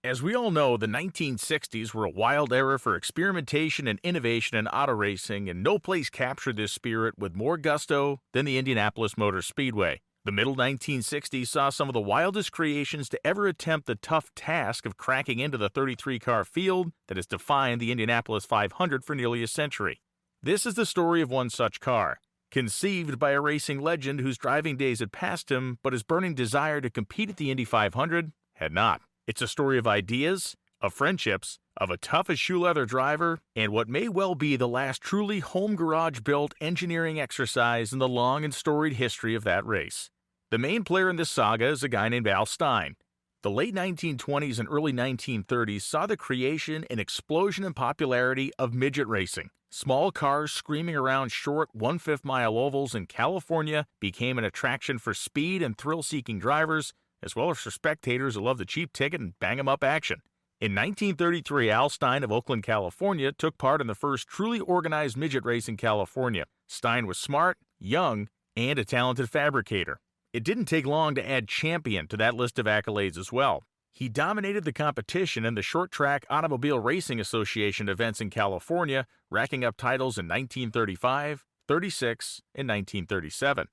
As we all know, the 1960s were a wild era for experimentation and innovation in auto racing, and no place captured this spirit with more gusto than the Indianapolis Motor Speedway. The middle 1960s saw some of the wildest creations to ever attempt the tough task of cracking into the 33-car field that has defined the Indianapolis 500 for nearly a century. This is the story of one such car, conceived by a racing legend whose driving days had passed him, but his burning desire to compete at the Indy 500 had not. It's a story of ideas, of friendships, of a tough as shoe leather driver, and what may well be the last truly home garage-built engineering exercise in the long and storied history of that race. The main player in this saga is a guy named Al Stein. The late 1920s and early 1930s saw the creation and explosion in popularity of midget racing. Small cars screaming around short 1/5 mile ovals in California became an attraction for speed and thrill-seeking drivers, as well as for spectators who love the cheap ticket and bang-em-up action. In 1933, Al Stein of Oakland, California, took part in the first truly organized midget race in California. Stein was smart, young, and a talented fabricator. It didn't take long to add champion to that list of accolades as well. He dominated the competition in the Short Track Automobile Racing Association events in California, racking up titles in 1935, 36, and 1937.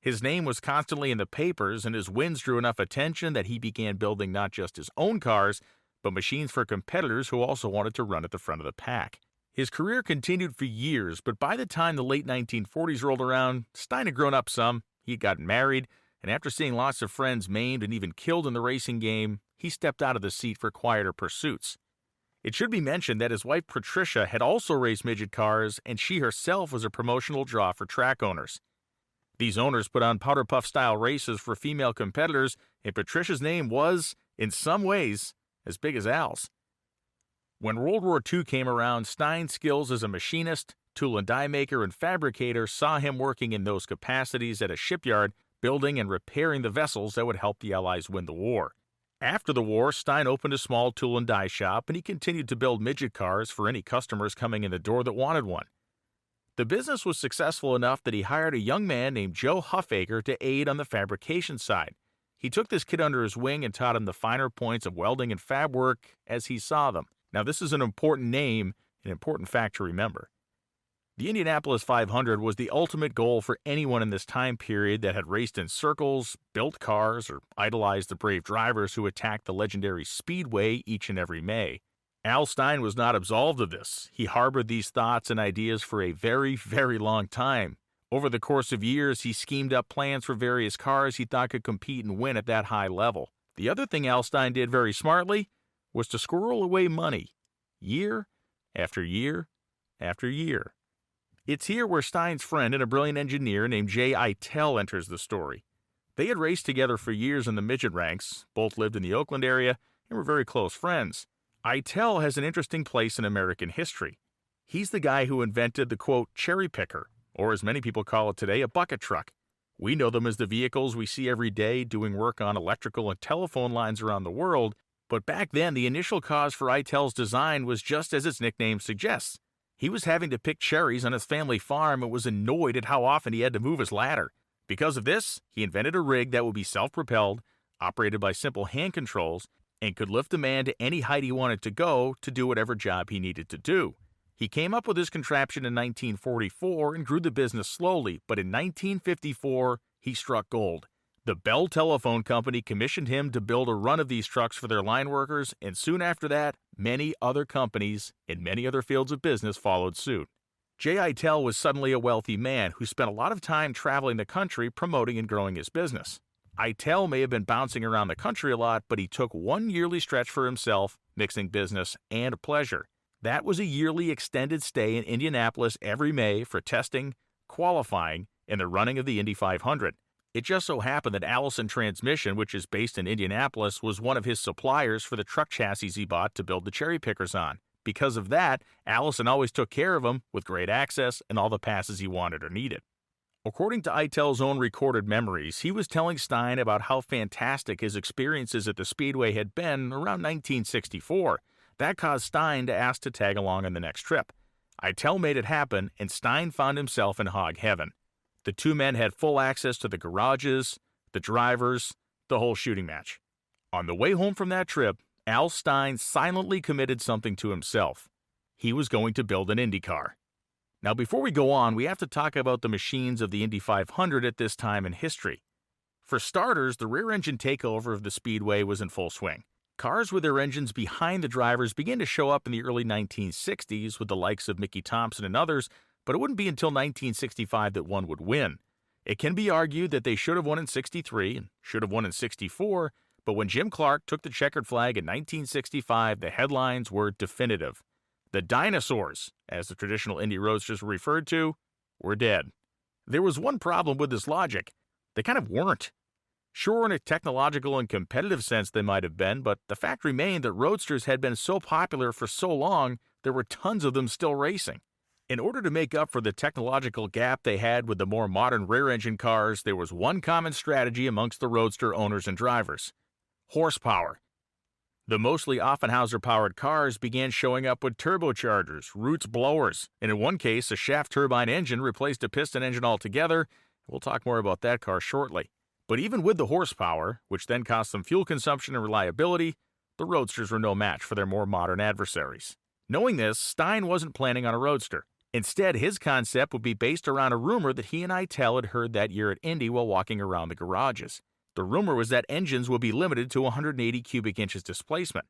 His name was constantly in the papers, and his wins drew enough attention that he began building not just his own cars, but machines for competitors who also wanted to run at the front of the pack. His career continued for years, but by the time the late 1940s rolled around, Stein had grown up some, he had gotten married, and after seeing lots of friends maimed and even killed in the racing game, he stepped out of the seat for quieter pursuits. It should be mentioned that his wife Patricia had also raced midget cars, and she herself was a promotional draw for track owners. These owners put on powder puff-style races for female competitors, and Patricia's name was, in some ways, as big as Al's. When World War II came around, Stein's skills as a machinist, tool and die maker, and fabricator saw him working in those capacities at a shipyard, building and repairing the vessels that would help the Allies win the war. After the war, Stein opened a small tool and die shop, and he continued to build midget cars for any customers coming in the door that wanted one. The business was successful enough that he hired a young man named Joe Huffaker to aid on the fabrication side. He took this kid under his wing and taught him the finer points of welding and fab work as he saw them. Now, this is an important name, an important fact to remember. The Indianapolis 500 was the ultimate goal for anyone in this time period that had raced in circles, built cars, or idolized the brave drivers who attacked the legendary Speedway each and every May. Al Stein was not absolved of this. He harbored these thoughts and ideas for a very, very long time. Over the course of years, he schemed up plans for various cars he thought could compete and win at that high level. The other thing Al Stein did very smartly was to squirrel away money, year after year after year. It's here where Stein's friend and a brilliant engineer named Jay Eitel enters the story. They had raced together for years in the midget ranks, both lived in the Oakland area, and were very close friends. Eitel has an interesting place in American history. He's the guy who invented the, quote, cherry picker, or as many people call it today, a bucket truck. We know them as the vehicles we see every day doing work on electrical and telephone lines around the world, but back then the initial cause for Eitel's design was just as its nickname suggests. He was having to pick cherries on his family farm and was annoyed at how often he had to move his ladder. Because of this, he invented a rig that would be self-propelled, operated by simple hand controls, and could lift a man to any height he wanted to go to do whatever job he needed to do. He came up with this contraption in 1944 and grew the business slowly, but in 1954, he struck gold. The Bell Telephone Company commissioned him to build a run of these trucks for their line workers, and soon after that, many other companies in many other fields of business followed suit. Jay Eitel was suddenly a wealthy man who spent a lot of time traveling the country promoting and growing his business. Eitel may have been bouncing around the country a lot, but he took one yearly stretch for himself, mixing business and pleasure. That was a yearly extended stay in Indianapolis every May for testing, qualifying, and the running of the Indy 500. It just so happened that Allison Transmission, which is based in Indianapolis, was one of his suppliers for the truck chassis he bought to build the cherry pickers on. Because of that, Allison always took care of him with great access and all the passes he wanted or needed. According to Eitel's own recorded memories, he was telling Stein about how fantastic his experiences at the Speedway had been around 1964. That caused Stein to ask to tag along on the next trip. Eitel made it happen, and Stein found himself in hog heaven. The two men had full access to the garages, the drivers, the whole shooting match. On the way home from that trip, Al Stein silently committed something to himself. He was going to build an Indy car. Now, before we go on, we have to talk about the machines of the Indy 500 at this time in history. For starters, the rear-engine takeover of the Speedway was in full swing. Cars with their engines behind the drivers began to show up in the early 1960s with the likes of Mickey Thompson and others, but it wouldn't be until 1965 that one would win. It can be argued that they should have won in 63 and should have won in 64, but when Jim Clark took the checkered flag in 1965, the headlines were definitive. The dinosaurs, as the traditional Indy roadsters were referred to, were dead. There was one problem with this logic. They kind of weren't. Sure, in a technological and competitive sense they might have been, but the fact remained that roadsters had been so popular for so long, there were tons of them still racing. In order to make up for the technological gap they had with the more modern rear-engine cars, there was one common strategy amongst the roadster owners and drivers: horsepower. The mostly Offenhauser-powered cars began showing up with turbochargers, Roots blowers, and in one case, a shaft turbine engine replaced a piston engine altogether. We'll talk more about that car shortly. But even with the horsepower, which then cost them fuel consumption and reliability, the roadsters were no match for their more modern adversaries. Knowing this, Stein wasn't planning on a roadster. Instead, his concept would be based around a rumor that he and Eitel had heard that year at Indy while walking around the garages. The rumor was that engines would be limited to 180 cubic inches displacement.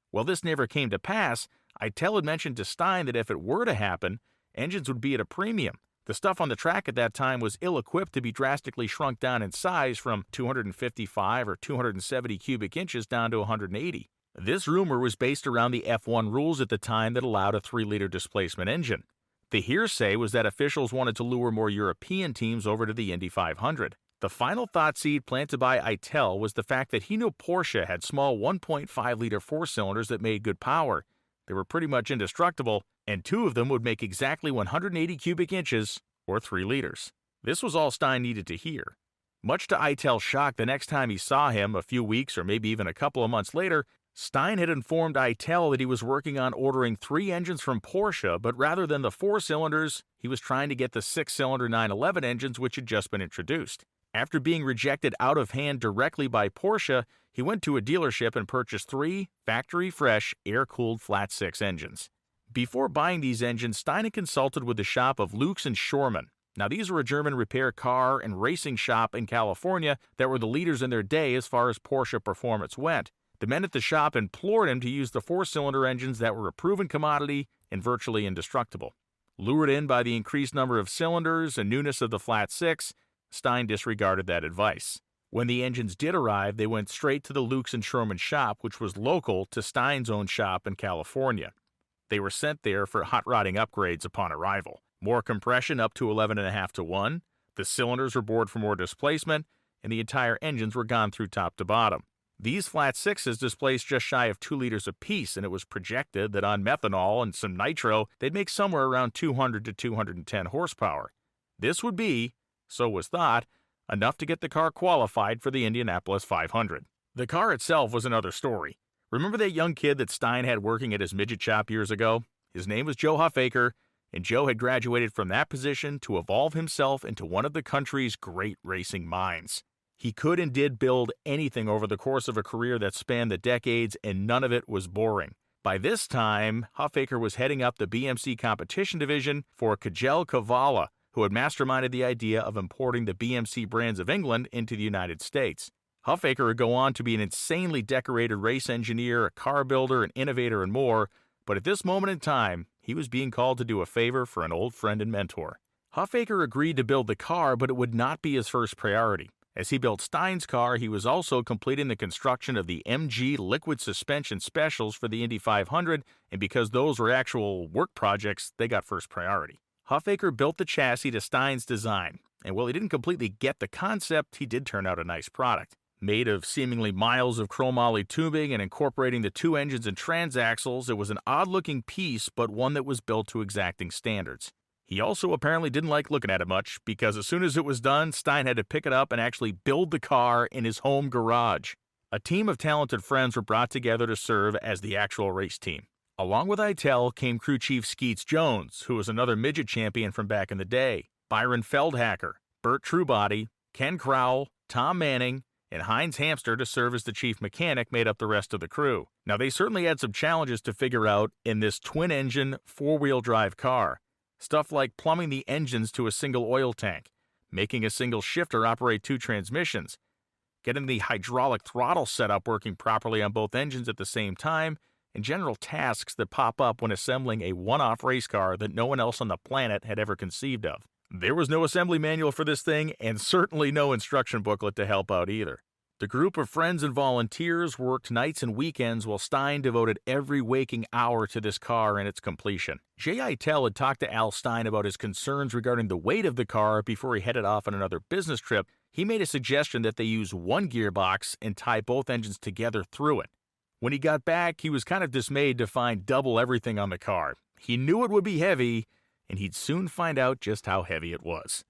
While this never came to pass, Eitel had mentioned to Stein that if it were to happen, engines would be at a premium. The stuff on the track at that time was ill-equipped to be drastically shrunk down in size from 255 or 270 cubic inches down to 180. This rumor was based around the F1 rules at the time that allowed a 3-liter displacement engine. The hearsay was that officials wanted to lure more European teams over to the Indy 500. The final thought seed planted by Eitel was the fact that he knew Porsche had small 1.5-liter four-cylinders that made good power. They were pretty much indestructible, and 2 of them would make exactly 180 cubic inches, or 3 liters. This was all Stein needed to hear. Much to Eitel's shock, the next time he saw him, a few weeks or maybe even a couple of months later, Stein had informed Eitel that he was working on ordering 3 engines from Porsche, but rather than the 4 cylinders, he was trying to get the 6-cylinder 911 engines which had just been introduced. After being rejected out of hand directly by Porsche, he went to a dealership and purchased 3 factory-fresh, air-cooled flat-6 engines. Before buying these engines, Stein had consulted with the shop of Lukes and Schurman. Now, these were a German repair car and racing shop in California that were the leaders in their day as far as Porsche performance went. The men at the shop implored him to use the 4-cylinder engines that were a proven commodity and virtually indestructible. Lured in by the increased number of cylinders and newness of the flat-6, Stein disregarded that advice. When the engines did arrive, they went straight to the Lukes and Schurman shop, which was local to Stein's own shop in California. They were sent there for hot rodding upgrades upon arrival. More compression up to 11.5 to 1, the cylinders were bored for more displacement, and the entire engines were gone through top to bottom. These flat 6s displaced just shy of 2 liters apiece, and it was projected that on methanol and some nitro, they'd make somewhere around 200 to 210 horsepower. This would be, so was thought, enough to get the car qualified for the Indianapolis 500. The car itself was another story. Remember that young kid that Stein had working at his midget shop years ago? His name was Joe Huffaker, and Joe had graduated from that position to evolve himself into one of the country's great racing minds. He could and did build anything over the course of a career that spanned the decades, and none of it was boring. By this time, Huffaker was heading up the BMC competition division for Kjell Kavala, who had masterminded the idea of importing the BMC brands of England into the United States. Huffaker would go on to be an insanely decorated race engineer, a car builder, an innovator, and more, but at this moment in time, he was being called to do a favor for an old friend and mentor. Huffaker agreed to build the car, but it would not be his first priority. As he built Stein's car, he was also completing the construction of the MG liquid suspension specials for the Indy 500, and because those were actual work projects, they got first priority. Huffaker built the chassis to Stein's design, and while he didn't completely get the concept, he did turn out a nice product. Made of seemingly miles of chromoly tubing and incorporating the 2 engines and transaxles, it was an odd-looking piece, but one that was built to exacting standards. He also apparently didn't like looking at it much, because as soon as it was done, Stein had to pick it up and actually build the car in his home garage. A team of talented friends were brought together to serve as the actual race team. Along with Eitel came crew chief Skeets Jones, who was another midget champion from back in the day, Byron Feldhacker, Bert Truebody, Ken Crowell, Tom Manning, and Heinz Hamster to serve as the chief mechanic made up the rest of the crew. Now, they certainly had some challenges to figure out in this twin-engine, four-wheel drive car. Stuff like plumbing the engines to a single oil tank, making a single shifter operate two transmissions, getting the hydraulic throttle setup working properly on both engines at the same time, and general tasks that pop up when assembling a one-off race car that no one else on the planet had ever conceived of. There was no assembly manual for this thing, and certainly no instruction booklet to help out either. The group of friends and volunteers worked nights and weekends while Stein devoted every waking hour to this car and its completion. Jay Eitel had talked to Al Stein about his concerns regarding the weight of the car before he headed off on another business trip. He made a suggestion that they use one gearbox and tie both engines together through it. When he got back, he was kind of dismayed to find double everything on the car. He knew it would be heavy, and he'd soon find out just how heavy it was.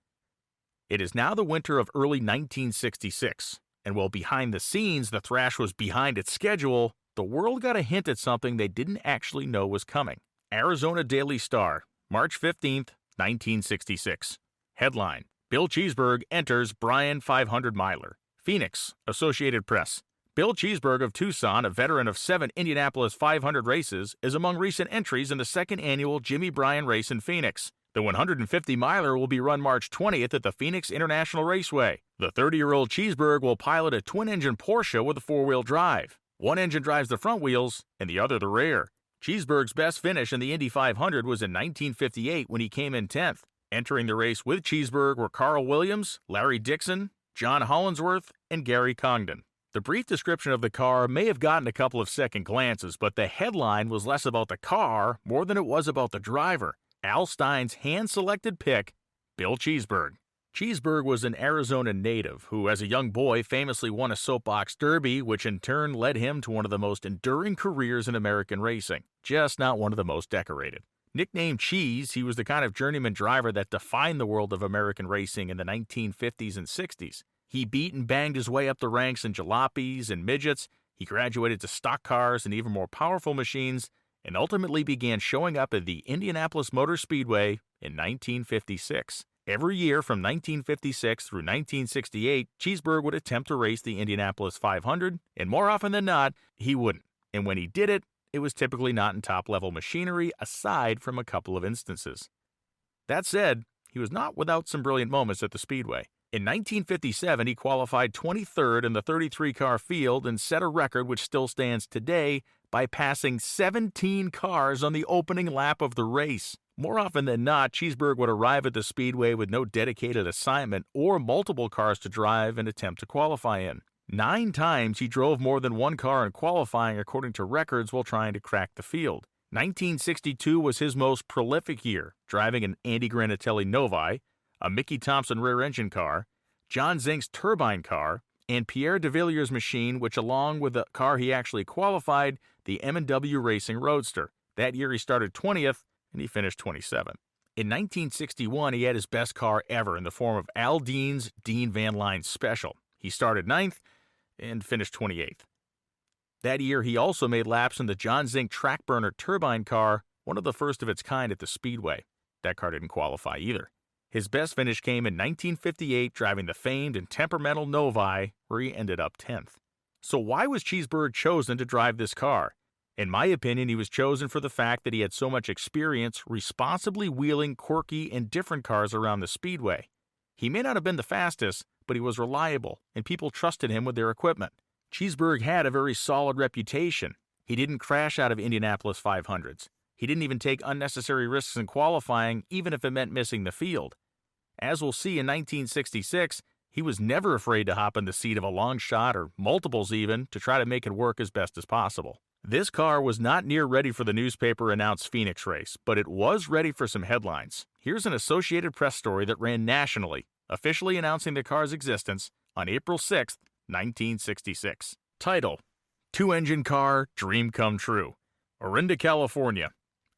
It is now the winter of early 1966, and while behind the scenes the thrash was behind its schedule, the world got a hint at something they didn't actually know was coming. Arizona Daily Star, March 15th, 1966. Headline: Bill Cheesbourg enters Bryan 500 miler. Phoenix, Associated Press. Bill Cheesbourg of Tucson, a veteran of 7 Indianapolis 500 races, is among recent entries in the second annual Jimmy Bryan race in Phoenix. The 150-miler will be run March 20th at the Phoenix International Raceway. The 30-year-old Cheesbourg will pilot a twin-engine Porsche with a four-wheel drive. One engine drives the front wheels and the other the rear. Cheesbourg's best finish in the Indy 500 was in 1958 when he came in 10th. Entering the race with Cheesbourg were Carl Williams, Larry Dixon, John Hollinsworth, and Gary Congdon. The brief description of the car may have gotten a couple of second glances, but the headline was less about the car more than it was about the driver. Al Stein's hand-selected pick, Bill Cheesbourg. Cheesbourg was an Arizona native who, as a young boy, famously won a soapbox derby, which in turn led him to one of the most enduring careers in American racing, just not one of the most decorated. Nicknamed Cheese, he was the kind of journeyman driver that defined the world of American racing in the 1950s and 60s. He beat and banged his way up the ranks in jalopies and midgets. He graduated to stock cars and even more powerful machines, and ultimately began showing up at the Indianapolis Motor Speedway in 1956. Every year from 1956 through 1968, Cheesbourg would attempt to race the Indianapolis 500, and more often than not, he wouldn't. And when he did it, it was typically not in top-level machinery, aside from a couple of instances. That said, he was not without some brilliant moments at the Speedway. In 1957, he qualified 23rd in the 33-car field and set a record which still stands today by passing 17 cars on the opening lap of the race. More often than not, Cheesbourg would arrive at the Speedway with no dedicated assignment or multiple cars to drive and attempt to qualify in. 9 times he drove more than one car in qualifying according to records while trying to crack the field. 1962 was his most prolific year, driving an Andy Granatelli Novi, a Mickey Thompson rear-engine car, John Zink's turbine car, and Pierre de Villiers' machine, which along with the car he actually qualified, the M&W Racing Roadster. That year he started 20th, and he finished 27th. In 1961, he had his best car ever in the form of Al Dean's Stein-Valvoline Special. He started 9th and finished 28th. That year, he also made laps in the John Zink track burner turbine car, one of the first of its kind at the Speedway. That car didn't qualify either. His best finish came in 1958, driving the famed and temperamental Novi, where he ended up 10th. So why was Cheesbourg chosen to drive this car? In my opinion, he was chosen for the fact that he had so much experience responsibly wheeling quirky and different cars around the Speedway. He may not have been the fastest, but he was reliable, and people trusted him with their equipment. Cheesbourg had a very solid reputation. He didn't crash out of Indianapolis 500s. He didn't even take unnecessary risks in qualifying, even if it meant missing the field. As we'll see in 1966, he was never afraid to hop in the seat of a long shot, or multiples even, to try to make it work as best as possible. This car was not near ready for the newspaper-announced Phoenix race, but it was ready for some headlines. Here's an Associated Press story that ran nationally, officially announcing the car's existence on April 6, 1966. Title: Two-Engine Car, Dream Come True. Orinda, California.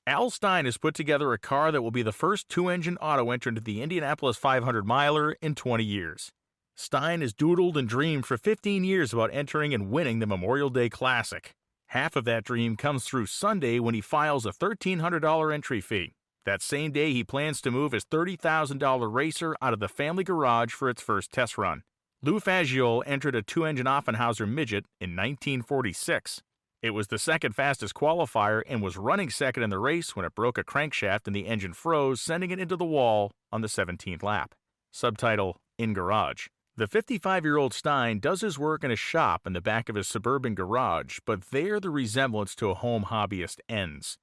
Al Stein has put together a car that will be the first two-engine auto entrant to the Indianapolis 500 miler in 20 years. Stein has doodled and dreamed for 15 years about entering and winning the Memorial Day Classic. Half of that dream comes through Sunday when he files a $1,300 entry fee. That same day, he plans to move his $30,000 racer out of the family garage for its first test run. Lou Fagioli entered a two-engine Offenhauser midget in 1946. It was the second fastest qualifier and was running second in the race when it broke a crankshaft and the engine froze, sending it into the wall on the 17th lap. Subtitle, In Garage. The 55-year-old Stein does his work in a shop in the back of his suburban garage, but there the resemblance to a home hobbyist ends.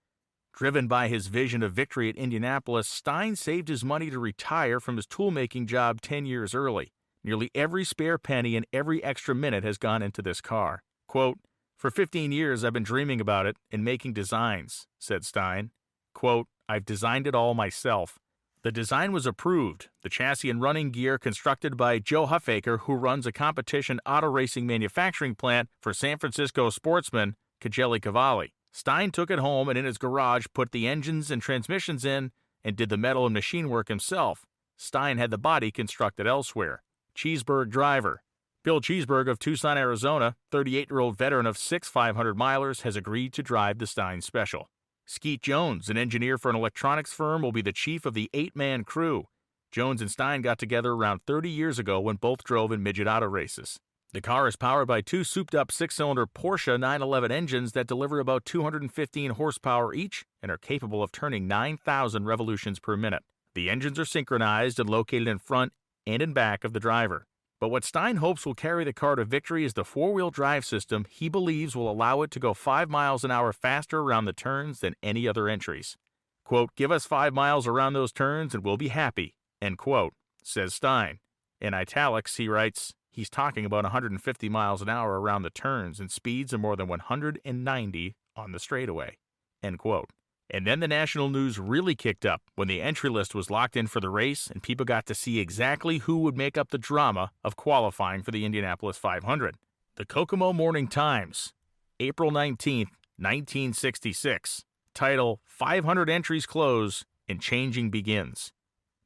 Driven by his vision of victory at Indianapolis, Stein saved his money to retire from his toolmaking job 10 years early. Nearly every spare penny and every extra minute has gone into this car. Quote, "For 15 years I've been dreaming about it and making designs," said Stein. Quote, "I've designed it all myself." The design was approved, the chassis and running gear constructed by Joe Huffaker, who runs a competition auto racing manufacturing plant for San Francisco sportsman Cagelli Cavalli. Stein took it home and in his garage put the engines and transmissions in and did the metal and machine work himself. Stein had the body constructed elsewhere. Cheesbourg driver. Bill Cheesbourg of Tucson, Arizona, 38-year-old veteran of 6 500-milers, has agreed to drive the Stein Special. Skeet Jones, an engineer for an electronics firm, will be the chief of the 8-man crew. Jones and Stein got together around 30 years ago when both drove in midget auto races. The car is powered by two souped-up 6-cylinder Porsche 911 engines that deliver about 215 horsepower each and are capable of turning 9,000 revolutions per minute. The engines are synchronized and located in front and in back of the driver. But what Stein hopes will carry the car to victory is the four-wheel drive system he believes will allow it to go 5 miles an hour faster around the turns than any other entries. Quote, "Give us 5 miles around those turns and we'll be happy," end quote, says Stein. In italics, he writes, he's talking about 150 miles an hour around the turns and speeds of more than 190 on the straightaway, end quote. And then the national news really kicked up when the entry list was locked in for the race and people got to see exactly who would make up the drama of qualifying for the Indianapolis 500. The Kokomo Morning Times, April 19th, 1966. Title, 500 Entries Close and Changing Begins,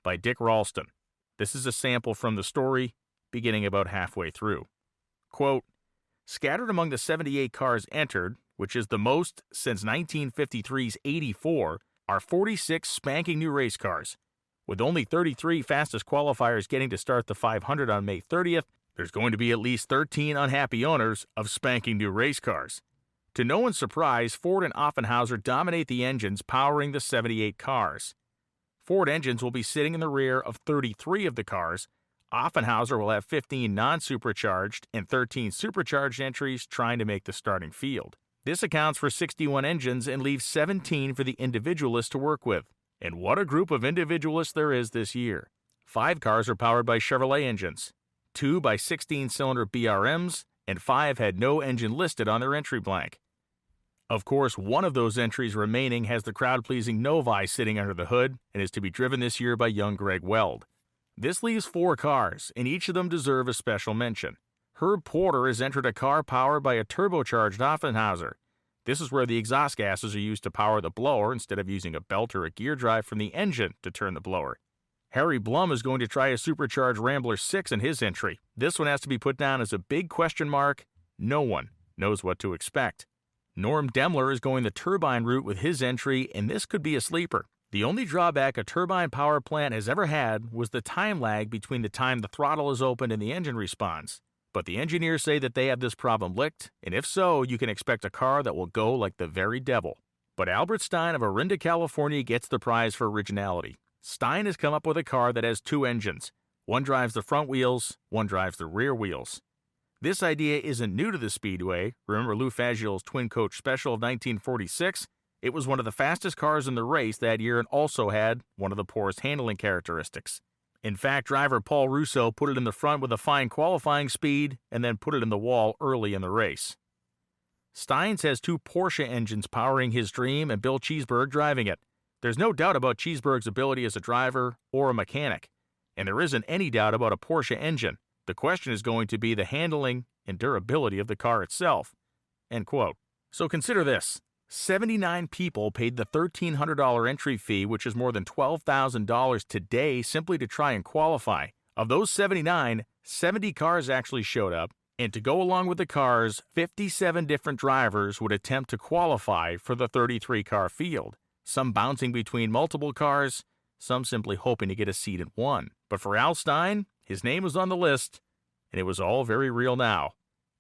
by Dick Ralston. This is a sample from the story, beginning about halfway through. Quote, "Scattered among the 78 cars entered, which is the most since 1953's 84, are 46 spanking new race cars. With only 33 fastest qualifiers getting to start the 500 on May 30th, there's going to be at least 13 unhappy owners of spanking new race cars. To no one's surprise, Ford and Offenhauser dominate the engines powering the 78 cars. Ford engines will be sitting in the rear of 33 of the cars. Offenhauser will have 15 non-supercharged and 13 supercharged entries trying to make the starting field. This accounts for 61 engines and leaves 17 for the individualists to work with. And what a group of individualists there is this year. 5 cars are powered by Chevrolet engines, 2 by 16-cylinder BRMs, and 5 had no engine listed on their entry blank. Of course, one of those entries remaining has the crowd-pleasing Novi sitting under the hood and is to be driven this year by young Greg Weld. This leaves 4 cars, and each of them deserve a special mention. Herb Porter has entered a car powered by a turbocharged Offenhauser. This is where the exhaust gases are used to power the blower instead of using a belt or a gear drive from the engine to turn the blower. Harry Blum is going to try a supercharged Rambler 6 in his entry. This one has to be put down as a big question mark. No one knows what to expect. Norm Demler is going the turbine route with his entry, and this could be a sleeper. The only drawback a turbine power plant has ever had was the time lag between the time the throttle is opened and the engine responds. But the engineers say that they have this problem licked, and if so, you can expect a car that will go like the very devil. But Albert Stein of Orinda, California gets the prize for originality. Stein has come up with a car that has 2 engines. One drives the front wheels, one drives the rear wheels. This idea isn't new to the Speedway. Remember Lou Fagioli's Twin Coach Special of 1946? It was one of the fastest cars in the race that year and also had one of the poorest handling characteristics. In fact, driver Paul Russo put it in the front with a fine qualifying speed and then put it in the wall early in the race. Steins has 2 Porsche engines powering his dream and Bill Cheesbourg driving it. There's no doubt about Cheesbourg's ability as a driver or a mechanic, and there isn't any doubt about a Porsche engine. The question is going to be the handling and durability of the car itself." End quote. So consider this. 79 people paid the $1,300 entry fee, which is more than $12,000 today, simply to try and qualify. Of those 79, 70 cars actually showed up, and to go along with the cars, 57 different drivers would attempt to qualify for the 33-car field, some bouncing between multiple cars, some simply hoping to get a seat in one. But for Al Stein, his name was on the list, and it was all very real now.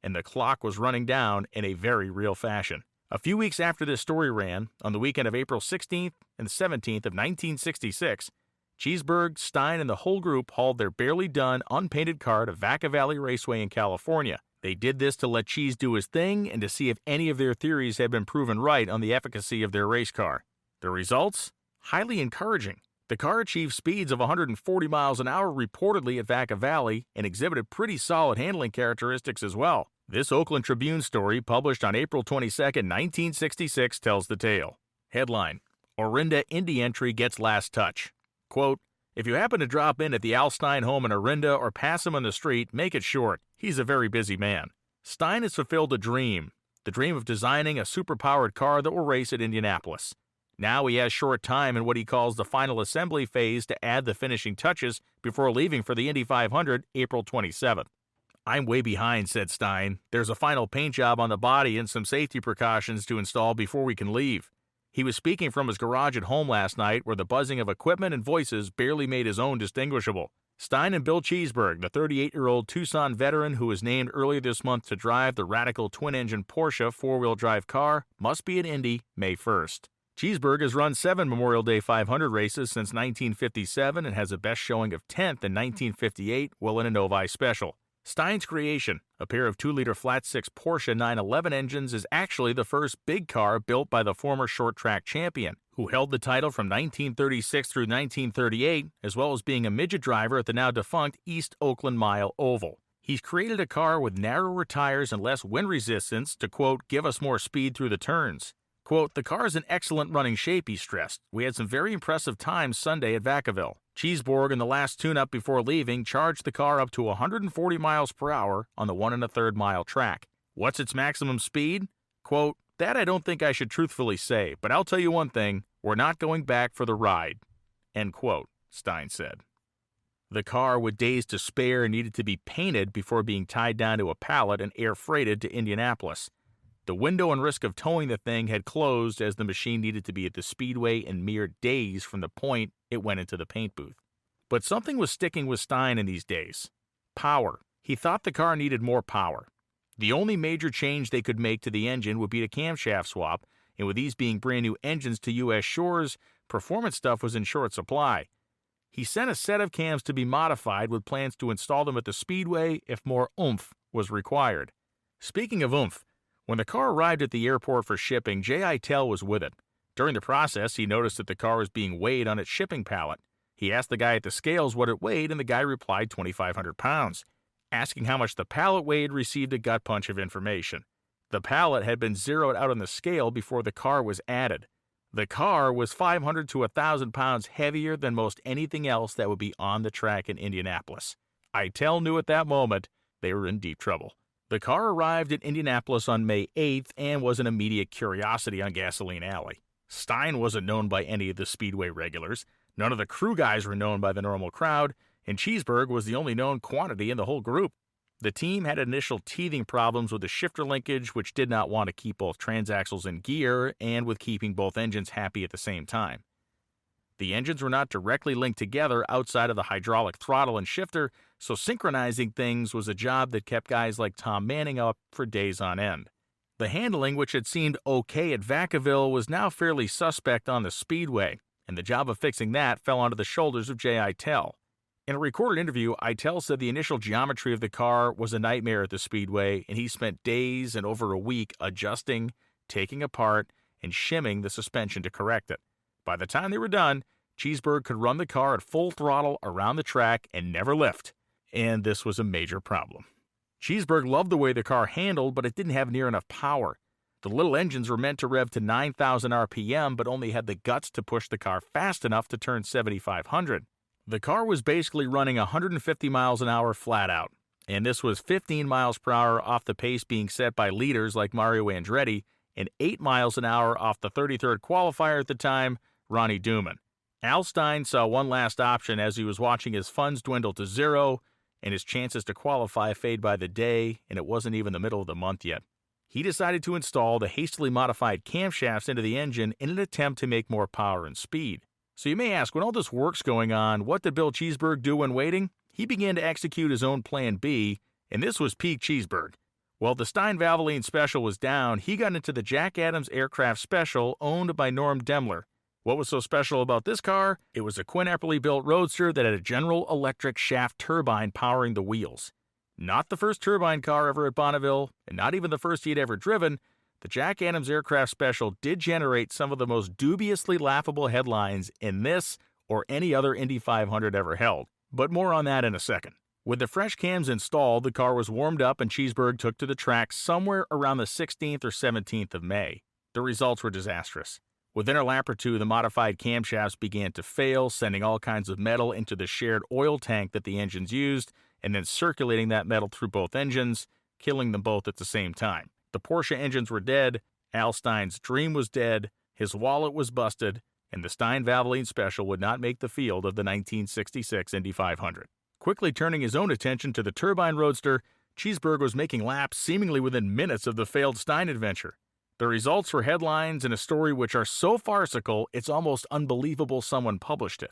And the clock was running down in a very real fashion. A few weeks after this story ran, on the weekend of April 16th and 17th of 1966, Cheesbourg, Stein, and the whole group hauled their barely done, unpainted car to Vaca Valley Raceway in California. They did this to let Cheese do his thing and to see if any of their theories had been proven right on the efficacy of their race car. The results? Highly encouraging. The car achieved speeds of 140 miles an hour reportedly at Vaca Valley and exhibited pretty solid handling characteristics as well. This Oakland Tribune story, published on April 22, 1966, tells the tale. Headline: Orinda Indy entry gets last touch. Quote, if you happen to drop in at the Al Stein home in Orinda or pass him on the street, make it short. He's a very busy man. Stein has fulfilled a dream, the dream of designing a super-powered car that will race at Indianapolis. Now he has short time in what he calls the final assembly phase to add the finishing touches before leaving for the Indy 500 April 27th. I'm way behind, said Stein. There's a final paint job on the body and some safety precautions to install before we can leave. He was speaking from his garage at home last night where the buzzing of equipment and voices barely made his own distinguishable. Stein and Bill Cheesbourg, the 38-year-old Tucson veteran who was named earlier this month to drive the radical twin-engine Porsche four-wheel drive car, must be at Indy May 1st. Cheesbourg has run 7 Memorial Day 500 races since 1957 and has a best showing of 10th in 1958 while in a Novi Special. Stein's creation, a pair of 2-liter flat-six Porsche 911 engines, is actually the first big car built by the former short-track champion, who held the title from 1936 through 1938, as well as being a midget driver at the now-defunct East Oakland Mile Oval. He's created a car with narrower tires and less wind resistance to, quote, give us more speed through the turns. Quote, the car is in excellent running shape, he stressed. We had some very impressive times Sunday at Vacaville. Cheesebourg, in the last tune-up before leaving, charged the car up to 140 miles per hour on the 1 1/3 mile track. What's its maximum speed? Quote, that I don't think I should truthfully say, but I'll tell you one thing, we're not going back for the ride. End quote, Stein said. The car, with days to spare, needed to be painted before being tied down to a pallet and air-freighted to Indianapolis. The window and risk of towing the thing had closed as the machine needed to be at the speedway in mere days from the point it went into the paint booth. But something was sticking with Stein in these days. Power. He thought the car needed more power. The only major change they could make to the engine would be a camshaft swap, and with these being brand new engines to U.S. shores, performance stuff was in short supply. He sent a set of cams to be modified with plans to install them at the speedway if more oomph was required. Speaking of oomph, when the car arrived at the airport for shipping, Jay Eitel was with it. During the process, he noticed that the car was being weighed on its shipping pallet. He asked the guy at the scales what it weighed, and the guy replied 2,500 pounds. Asking how much the pallet weighed received a gut punch of information. The pallet had been zeroed out on the scale before the car was added. The car was 500 to 1,000 pounds heavier than most anything else that would be on the track in Indianapolis. Eitel knew at that moment they were in deep trouble. The car arrived at Indianapolis on May 8th and was an immediate curiosity on Gasoline Alley. Stein wasn't known by any of the Speedway regulars, none of the crew guys were known by the normal crowd, and Cheesbourg was the only known quantity in the whole group. The team had initial teething problems with the shifter linkage, which did not want to keep both transaxles in gear, and with keeping both engines happy at the same time. The engines were not directly linked together outside of the hydraulic throttle and shifter, so synchronizing things was a job that kept guys like Tom Manning up for days on end. The handling, which had seemed okay at Vacaville, was now fairly suspect on the speedway, and the job of fixing that fell onto the shoulders of Jay Eitel. In a recorded interview, Eitel said the initial geometry of the car was a nightmare at the speedway, and he spent days and over a week adjusting, taking apart, and shimming the suspension to correct it. By the time they were done, Cheesbourg could run the car at full throttle around the track and never lift, and this was a major problem. Cheesbourg loved the way the car handled, but it didn't have near enough power. The little engines were meant to rev to 9,000 RPM, but only had the guts to push the car fast enough to turn 7,500. The car was basically running 150 miles an hour flat out, and this was 15 miles per hour off the pace being set by leaders like Mario Andretti, and 8 miles an hour off the 33rd qualifier at the time, Ronnie Duman. Al Stein saw one last option as he was watching his funds dwindle to zero and his chances to qualify fade by the day, and it wasn't even the middle of the month yet. He decided to install the hastily modified camshafts into the engine in an attempt to make more power and speed. So you may ask, when all this work's going on, what did Bill Cheesbourg do when waiting? He began to execute his own Plan B, and this was peak Cheesbourg. While the Stein-Valvoline Special was down, he got into the Jack Adams Aircraft Special owned by Norm Demler. What was so special about this car? It was a quintuple built roadster that had a General Electric shaft turbine powering the wheels. Not the first turbine car ever at Bonneville, and not even the first he'd ever driven, the Jack Adams Aircraft Special did generate some of the most dubiously laughable headlines in this or any other Indy 500 ever held. But more on that in a second. With the fresh cams installed, the car was warmed up and Cheesbourg took to the track somewhere around the 16th or 17th of May. The results were disastrous. Within a lap or two, the modified camshafts began to fail, sending all kinds of metal into the shared oil tank that the engines used, and then circulating that metal through both engines, killing them both at the same time. The Porsche engines were dead, Al Stein's dream was dead, his wallet was busted, and the Stein-Valvoline Special would not make the field of the 1966 Indy 500. Quickly turning his own attention to the turbine roadster, Cheesbourg was making laps seemingly within minutes of the failed Stein adventure. The results were headlines in a story which are so farcical it's almost unbelievable someone published it.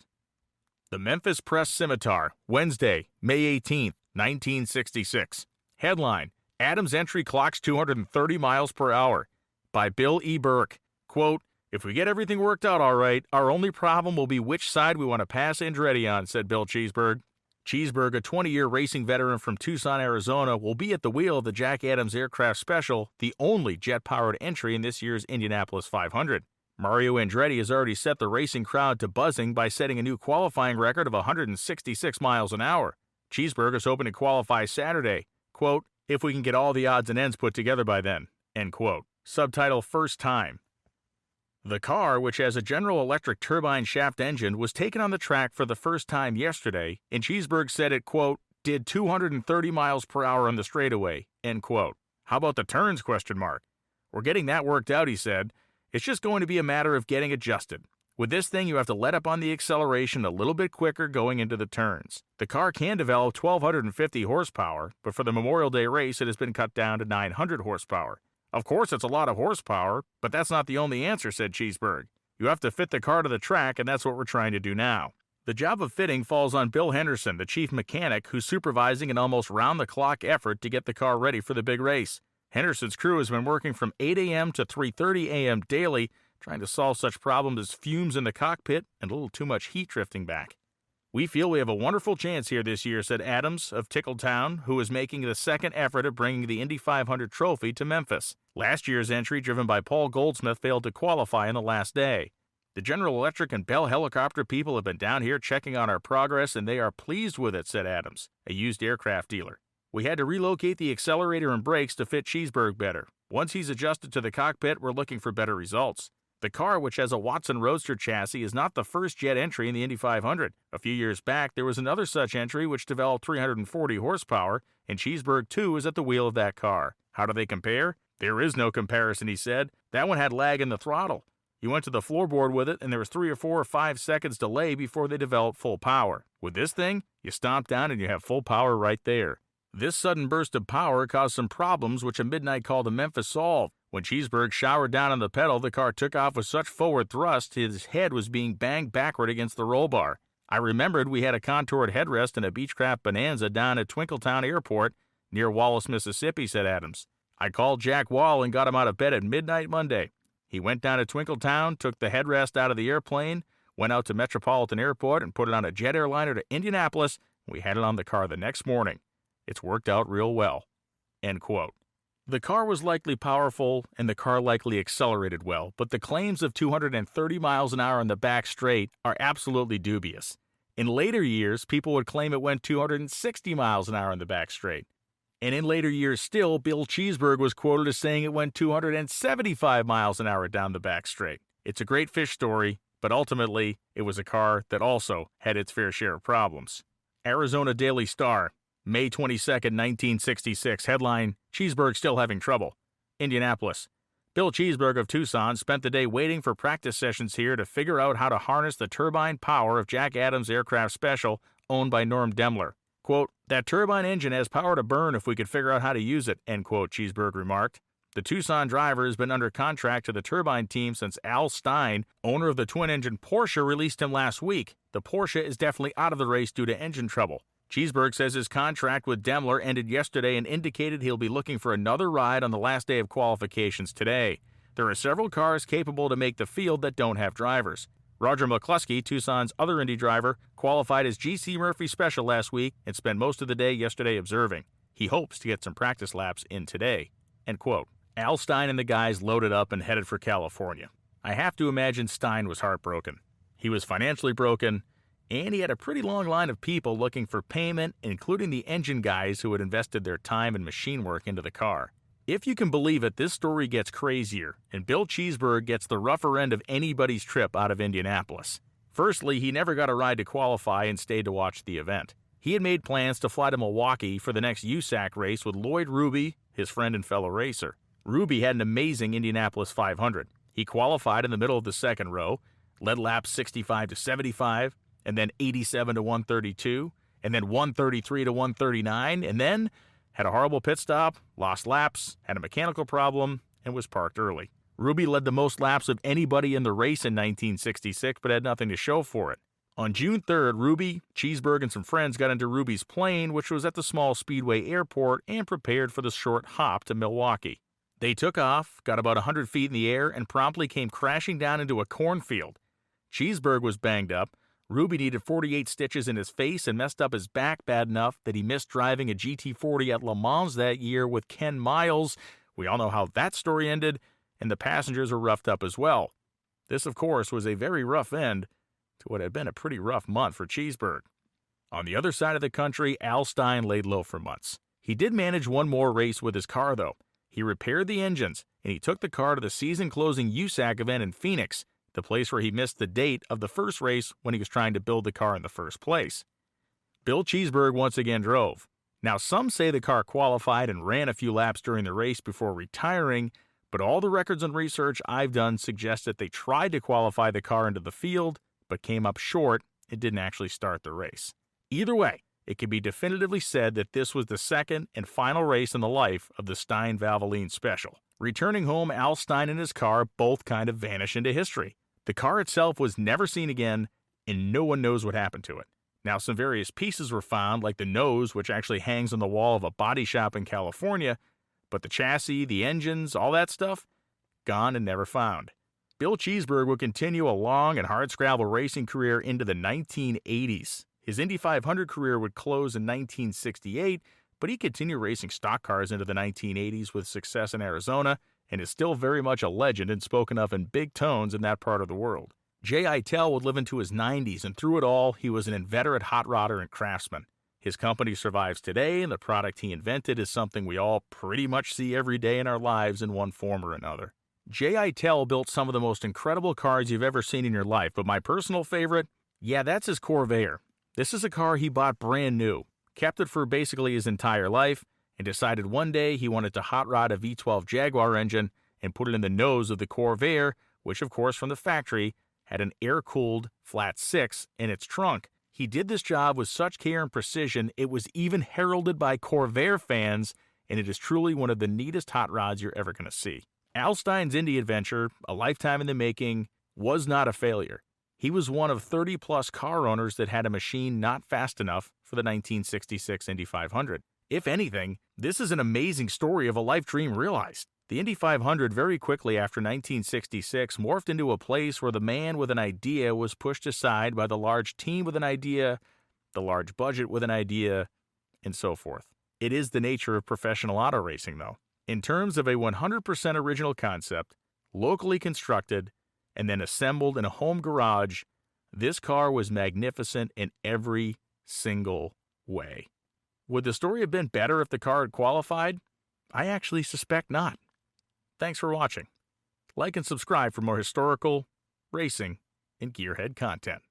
The Memphis Press Scimitar, Wednesday, May 18, 1966. Headline: Adams entry clocks 230 miles per hour. By Bill E. Burke. Quote, "If we get everything worked out all right, our only problem will be which side we want to pass Andretti on," said Bill Cheesbourg. Cheesbourg, a 20-year racing veteran from Tucson, Arizona, will be at the wheel of the Jack Adams Aircraft Special, the only jet-powered entry in this year's Indianapolis 500. Mario Andretti has already set the racing crowd to buzzing by setting a new qualifying record of 166 miles an hour. Cheesbourg is hoping to qualify Saturday. Quote, "If we can get all the odds and ends put together by then." End quote. Subtitle: First Time. The car, which has a General Electric turbine shaft engine, was taken on the track for the first time yesterday, and Cheesbourg said it, quote, "did 230 miles per hour on the straightaway," end quote. How about the turns, ? We're getting that worked out, he said. It's just going to be a matter of getting adjusted. With this thing, you have to let up on the acceleration a little bit quicker going into the turns. The car can develop 1,250 horsepower, but for the Memorial Day race, it has been cut down to 900 horsepower. Of course, it's a lot of horsepower, but that's not the only answer, said Cheesbourg. You have to fit the car to the track, and that's what we're trying to do now. The job of fitting falls on Bill Henderson, the chief mechanic, who's supervising an almost round-the-clock effort to get the car ready for the big race. Henderson's crew has been working from 8 a.m. to 3:30 a.m. daily, trying to solve such problems as fumes in the cockpit and a little too much heat drifting back. "We feel we have a wonderful chance here this year," said Adams of Tickletown, who is making the second effort at bringing the Indy 500 trophy to Memphis. Last year's entry, driven by Paul Goldsmith, failed to qualify on the last day. "The General Electric and Bell Helicopter people have been down here checking on our progress, and they are pleased with it," said Adams, a used aircraft dealer. "We had to relocate the accelerator and brakes to fit Cheesbourg better. Once he's adjusted to the cockpit, we're looking for better results." The car, which has a Watson Roadster chassis, is not the first jet entry in the Indy 500. A few years back, there was another such entry which developed 340 horsepower, and Cheesbourg, too, is at the wheel of that car. How do they compare? There is no comparison, he said. That one had lag in the throttle. You went to the floorboard with it, and there was 3 or 4 or 5 seconds delay before they developed full power. With this thing, you stomp down and you have full power right there. This sudden burst of power caused some problems which a midnight call to Memphis solved. When Cheesbourg showered down on the pedal, the car took off with such forward thrust his head was being banged backward against the roll bar. I remembered we had a contoured headrest in a Beechcraft Bonanza down at Twinkletown Airport near Wallace, Mississippi, said Adams. I called Jack Wall and got him out of bed at midnight Monday. He went down to Twinkletown, took the headrest out of the airplane, went out to Metropolitan Airport and put it on a jet airliner to Indianapolis, and we had it on the car the next morning. It's worked out real well." End quote. The car was likely powerful, and the car likely accelerated well, but the claims of 230 miles an hour on the back straight are absolutely dubious. In later years, people would claim it went 260 miles an hour on the back straight. And in later years still, Bill Cheesbourg was quoted as saying it went 275 miles an hour down the back straight. It's a great fish story, but ultimately, it was a car that also had its fair share of problems. Arizona Daily Star, May 22, 1966, headline, Cheesbourg still having trouble. Indianapolis. Bill Cheesbourg of Tucson spent the day waiting for practice sessions here to figure out how to harness the turbine power of Jack Adams Aircraft Special, owned by Norm Demler. Quote, "That turbine engine has power to burn if we could figure out how to use it," end quote, Cheesbourg remarked. The Tucson driver has been under contract to the turbine team since Al Stein, owner of the twin-engine Porsche, released him last week. The Porsche is definitely out of the race due to engine trouble. Cheesbourg says his contract with Daimler ended yesterday and indicated he'll be looking for another ride on the last day of qualifications today. There are several cars capable to make the field that don't have drivers. Roger McCluskey, Tucson's other Indy driver, qualified as GC Murphy Special last week and spent most of the day yesterday observing. He hopes to get some practice laps in today. End quote. Al Stein and the guys loaded up and headed for California. I have to imagine Stein was heartbroken. He was financially broken, and he had a pretty long line of people looking for payment, including the engine guys who had invested their time and machine work into the car. If you can believe it, this story gets crazier, and Bill Cheesbourg gets the rougher end of anybody's trip out of Indianapolis. Firstly, he never got a ride to qualify and stayed to watch the event. He had made plans to fly to Milwaukee for the next USAC race with Lloyd Ruby, his friend and fellow racer. Ruby had an amazing Indianapolis 500. He qualified in the middle of the second row, led laps 65 to 75, and then 87 to 132, and then 133 to 139, and then had a horrible pit stop, lost laps, had a mechanical problem, and was parked early. Ruby led the most laps of anybody in the race in 1966, but had nothing to show for it. On June 3rd, Ruby, Cheesbourg, and some friends got into Ruby's plane, which was at the small Speedway airport, and prepared for the short hop to Milwaukee. They took off, got about 100 feet in the air, and promptly came crashing down into a cornfield. Cheesbourg was banged up. Ruby needed 48 stitches in his face and messed up his back bad enough that he missed driving a GT40 at Le Mans that year with Ken Miles. We all know how that story ended, and the passengers were roughed up as well. This, of course, was a very rough end to what had been a pretty rough month for Cheesbourg. On the other side of the country, Al Stein laid low for months. He did manage one more race with his car, though. He repaired the engines, and he took the car to the season-closing USAC event in Phoenix, the place where he missed the date of the first race when he was trying to build the car in the first place. Bill Cheesbourg once again drove. Now, some say the car qualified and ran a few laps during the race before retiring, but all the records and research I've done suggest that they tried to qualify the car into the field, but came up short and didn't actually start the race. Either way, it can be definitively said that this was the second and final race in the life of the Stein-Valvoline Special. Returning home, Al Stein and his car both kind of vanish into history. The car itself was never seen again, and no one knows what happened to it. Now, some various pieces were found, like the nose, which actually hangs on the wall of a body shop in California, but the chassis, the engines, all that stuff, gone and never found. Bill Cheesbourg would continue a long and hard-scrabble racing career into the 1980s. His Indy 500 career would close in 1968, but he continued racing stock cars into the 1980s with success in Arizona, and is still very much a legend and spoken of in big tones in that part of the world. Jay Eitel would live into his 90s, and through it all, he was an inveterate hot rodder and craftsman. His company survives today, and the product he invented is something we all pretty much see every day in our lives in one form or another. Jay Eitel built some of the most incredible cars you've ever seen in your life, but my personal favorite, yeah, that's his Corvair. This is a car he bought brand new, kept it for basically his entire life, and decided one day he wanted to hot rod a V12 Jaguar engine and put it in the nose of the Corvair, which of course from the factory had an air-cooled flat 6 in its trunk. He did this job with such care and precision, it was even heralded by Corvair fans, and it is truly one of the neatest hot rods you're ever going to see. Al Stein's Indy adventure, a lifetime in the making, was not a failure. He was one of 30-plus car owners that had a machine not fast enough for the 1966 Indy 500. If anything, this is an amazing story of a life dream realized. The Indy 500 very quickly after 1966 morphed into a place where the man with an idea was pushed aside by the large team with an idea, the large budget with an idea, and so forth. It is the nature of professional auto racing, though. In terms of a 100% original concept, locally constructed, and then assembled in a home garage, this car was magnificent in every single way. Would the story have been better if the car had qualified? I actually suspect not. Thanks for watching. Like and subscribe for more historical, racing, and gearhead content.